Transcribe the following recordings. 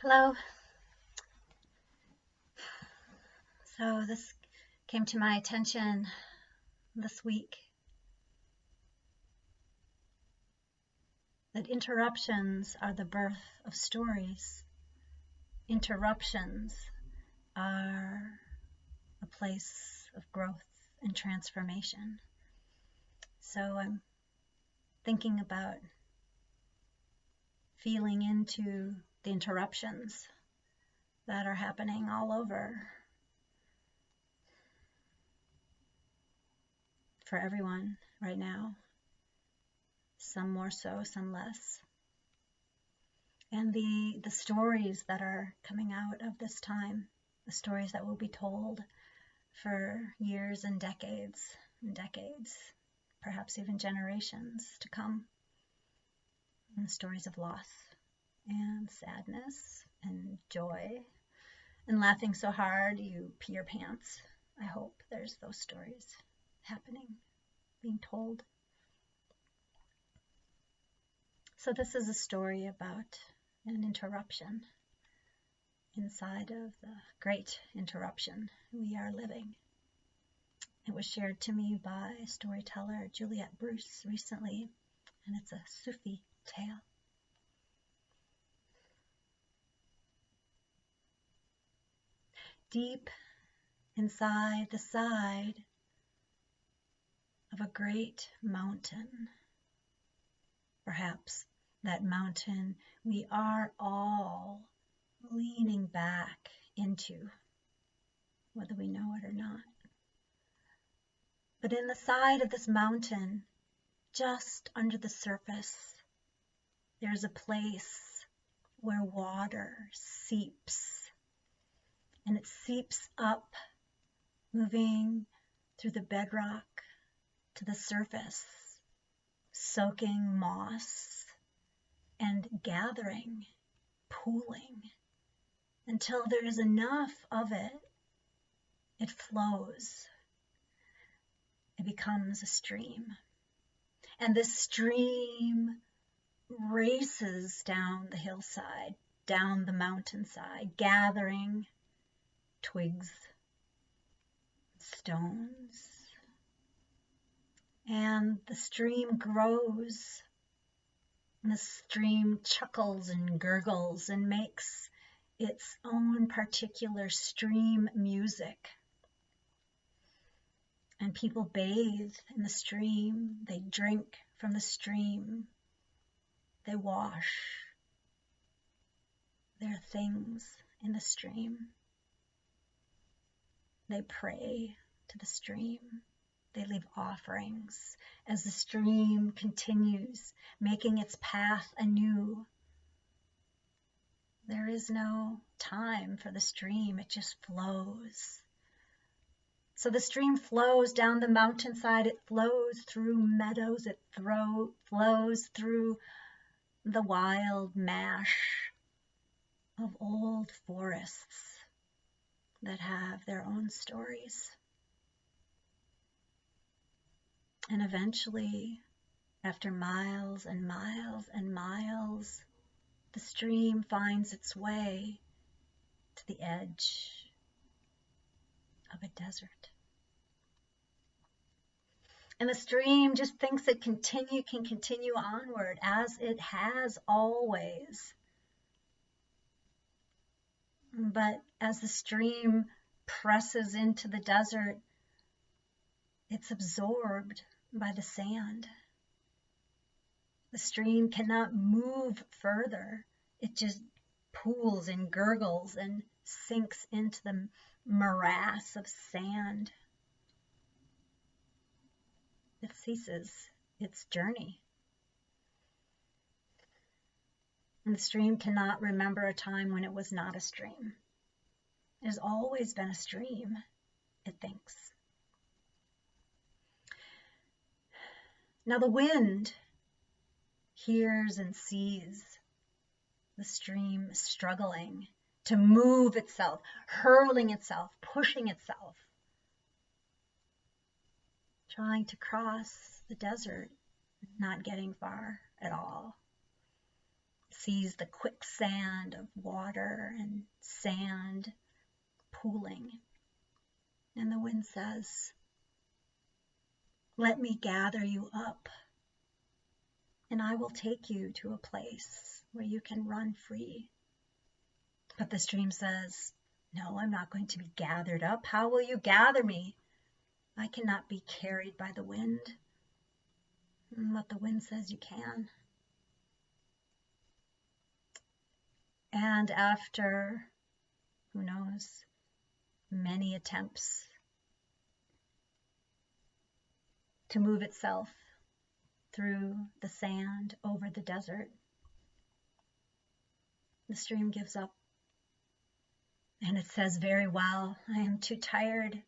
Hello. So this came to my attention this week that interruptions are the birth of stories. Interruptions are a place of growth and transformation. So I'm thinking about feeling into the interruptions that are happening all over for everyone right now. Some more so, some less. And the stories that are coming out of this time, the stories that will be told for years and decades, perhaps even generations to come. And the stories of loss and sadness and joy and laughing so hard you pee your pants. I hope there's those stories happening, being told. So this is a story about an interruption inside of the great interruption we are living. It was shared to me by storyteller Juliette Bruce recently, and it's a Sufi tale. Deep inside the side of a great mountain, perhaps that mountain we are all leaning back into, whether we know it or not. But in the side of this mountain, just under the surface, there's a place where water seeps, and it seeps up, moving through the bedrock to the surface, soaking moss and gathering, pooling, until there is enough of it, it flows. It becomes a stream. And this stream races down the hillside, down the mountainside, gathering twigs, stones. And the stream grows. And the stream chuckles and gurgles and makes its own particular stream music. And people bathe in the stream, they drink from the stream, they wash their things in the stream. They pray to the stream. They leave offerings as the stream continues, making its path anew. There is no time for the stream, it just flows. So the stream flows down the mountainside, it flows through meadows, it flows through the wild mash of old forests that have their own stories. And eventually, after miles and miles and miles, the stream finds its way to the edge of a desert. And the stream just thinks it can continue onward as it has always. But as the stream presses into the desert, it's absorbed by the sand. The stream cannot move further. It just pools and gurgles and sinks into the morass of sand. It ceases its journey. And the stream cannot remember a time when it was not a stream. It has always been a stream, it thinks. Now the wind hears and sees the stream struggling to move itself, hurling itself, pushing itself, trying to cross the desert, not getting far at all. sees the quicksand of water and sand pooling. And the wind says, "Let me gather you up, and I will take you to a place where you can run free." But the stream says, "No, I'm not going to be gathered up. How will you gather me? I cannot be carried by the wind." But the wind says you can. And after, who knows, many attempts to move itself through the sand over the desert, the stream gives up. And it says, "Very well, I am too tired.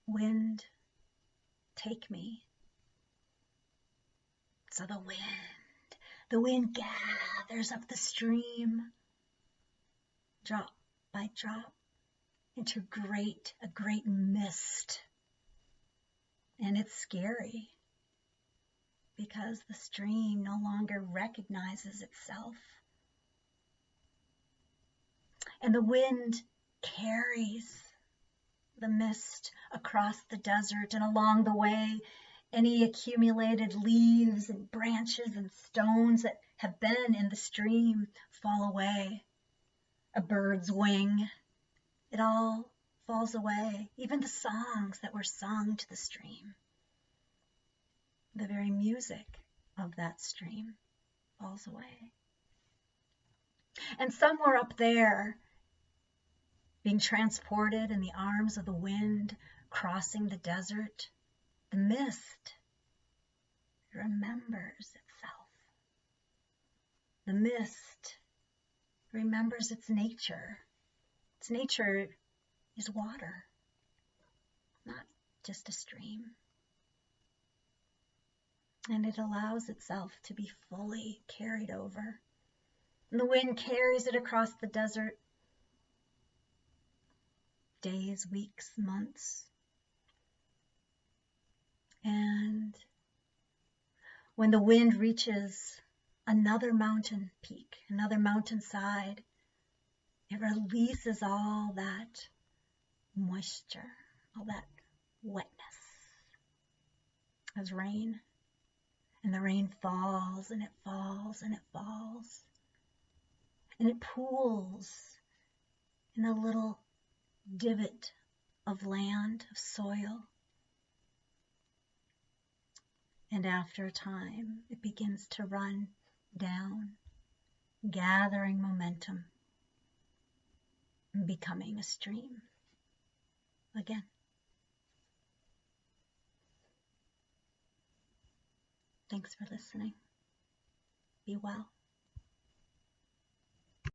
Wind, take me." So the wind gathers up the stream, drop by drop, into a great mist. And it's scary because the stream no longer recognizes itself. And the wind carries the mist across the desert, and along the way, any accumulated leaves and branches and stones that have been in the stream fall away. A bird's wing, it all falls away. Even the songs that were sung to the stream. The very music of that stream falls away. And somewhere up there, being transported in the arms of the wind, crossing the desert, the mist remembers itself. The mist remembers its nature. Its nature is water, not just a stream. And it allows itself to be fully carried over. And the wind carries it across the desert. Days, weeks, months. And when the wind reaches another mountain peak, another mountainside, it releases all that moisture, all that wetness as rain. And the rain falls and it falls and it falls. And it pools in a little divot of land, of soil. And after a time, it begins to run down, gathering momentum, and becoming a stream again. Thanks for listening. Be well.